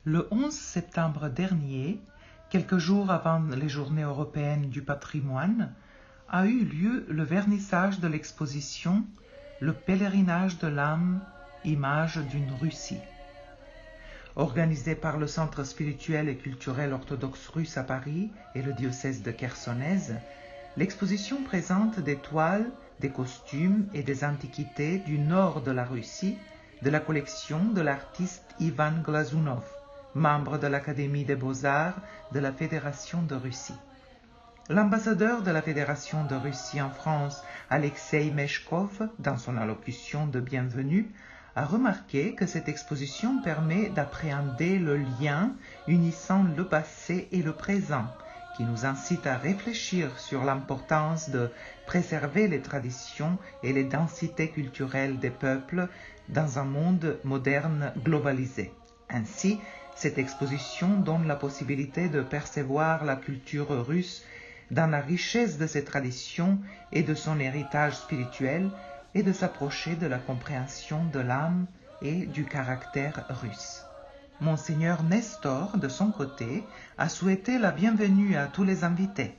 Le 11 septembre dernier, quelques jours avant les Journées européennes du patrimoine, a eu lieu le vernissage de l'exposition Le pèlerinage de l'âme, image d'une Russie. Organisée par le Centre spirituel et culturel orthodoxe russe à Paris et le diocèse de Chersonèse, l'exposition présente des toiles, des costumes et des antiquités du nord de la Russie de la collection de l'artiste Ivan Glazunov, membre de l'Académie des Beaux-Arts de la Fédération de Russie. L'ambassadeur de la Fédération de Russie en France, Alexei Meshkov, dans son allocution de bienvenue, a remarqué que cette exposition permet d'appréhender le lien unissant le passé et le présent, qui nous incite à réfléchir sur l'importance de préserver les traditions et les densités culturelles des peuples dans un monde moderne globalisé. Ainsi, cette exposition donne la possibilité de percevoir la culture russe dans la richesse de ses traditions et de son héritage spirituel et de s'approcher de la compréhension de l'âme et du caractère russe. Monseigneur Nestor, de son côté, a souhaité la bienvenue à tous les invités.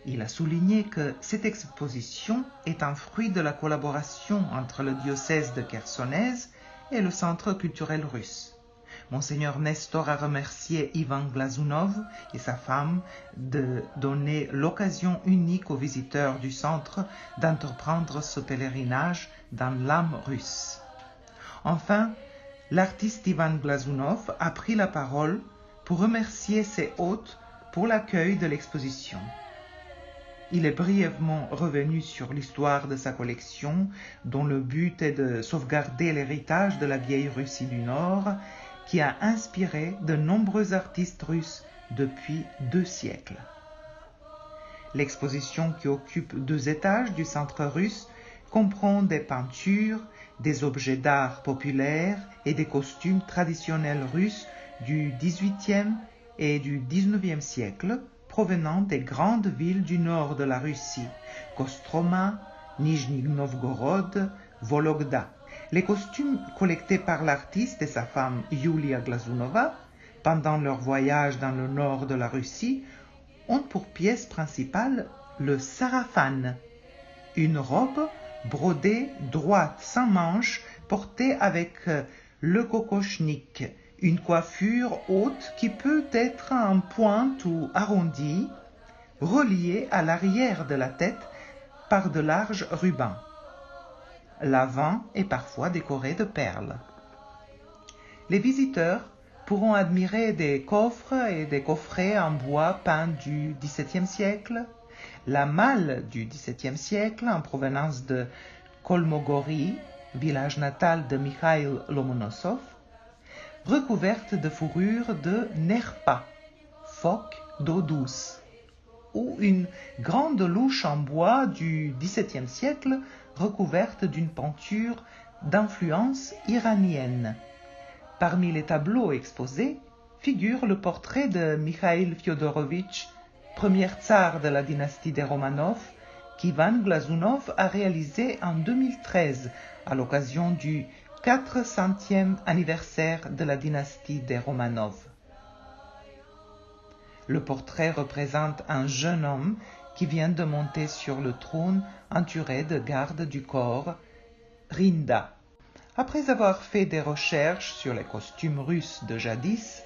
Il a souligné que cette exposition est un fruit de la collaboration entre le diocèse de Chersonèse et le Centre culturel russe. Monseigneur Nestor a remercié Ivan Glazunov et sa femme de donner l'occasion unique aux visiteurs du centre d'entreprendre ce pèlerinage dans l'âme russe. Enfin, l'artiste Ivan Glazunov a pris la parole pour remercier ses hôtes pour l'accueil de l'exposition. Il est brièvement revenu sur l'histoire de sa collection, dont le but est de sauvegarder l'héritage de la vieille Russie du Nord, qui a inspiré de nombreux artistes russes depuis 2 siècles. L'exposition, qui occupe 2 étages du centre russe, comprend des peintures, des objets d'art populaires et des costumes traditionnels russes du XVIIIe et du XIXe siècle, provenant des grandes villes du nord de la Russie, Kostroma, Nijni Novgorod, Vologda. Les costumes collectés par l'artiste et sa femme Yulia Glazunova pendant leur voyage dans le nord de la Russie ont pour pièce principale le sarafan, une robe brodée droite sans manches portée avec le kokochnik, une coiffure haute qui peut être en pointe ou arrondie, reliée à l'arrière de la tête par de larges rubans. L'avant est parfois décoré de perles. Les visiteurs pourront admirer des coffres et des coffrets en bois peints du XVIIe siècle, la malle du XVIIe siècle en provenance de Kolmogory, village natal de Mikhail Lomonosov, recouverte de fourrure de nerpa, phoque d'eau douce, ou une grande louche en bois du XVIIe siècle recouverte d'une peinture d'influence iranienne. Parmi les tableaux exposés figure le portrait de Mikhail Fyodorovitch, premier tsar de la dynastie des Romanov, qu'Ivan Glazunov a réalisé en 2013 à l'occasion du 400e anniversaire de la dynastie des Romanov. Le portrait représente un jeune homme qui vient de monter sur le trône entouré de gardes du corps, Rinda. Après avoir fait des recherches sur les costumes russes de jadis,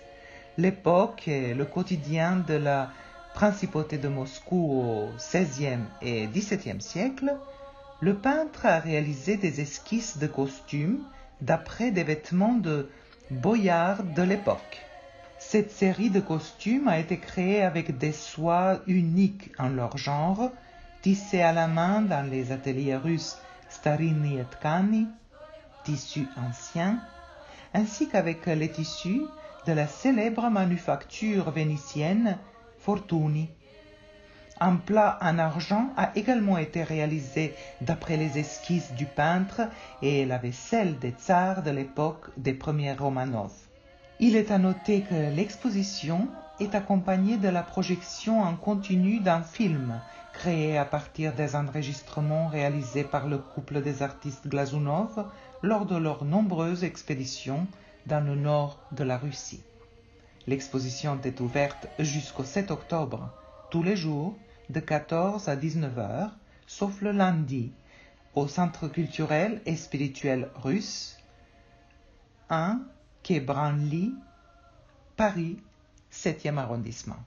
l'époque et le quotidien de la principauté de Moscou au XVIe et XVIIe siècle, le peintre a réalisé des esquisses de costumes d'après des vêtements de boyards de l'époque. Cette série de costumes a été créée avec des soies uniques en leur genre, tissées à la main dans les ateliers russes Stariny Tkani, tissus anciens, ainsi qu'avec les tissus de la célèbre manufacture vénitienne Fortuny. Un plat en argent a également été réalisé d'après les esquisses du peintre et la vaisselle des tsars de l'époque des premiers Romanov. Il est à noter que l'exposition est accompagnée de la projection en continu d'un film créé à partir des enregistrements réalisés par le couple des artistes Glazunov lors de leurs nombreuses expéditions dans le nord de la Russie. L'exposition est ouverte jusqu'au 7 octobre, tous les jours, de 14 à 19 heures, sauf le lundi, au Centre culturel et spirituel russe, 1 quai Branly, Paris, 7e arrondissement.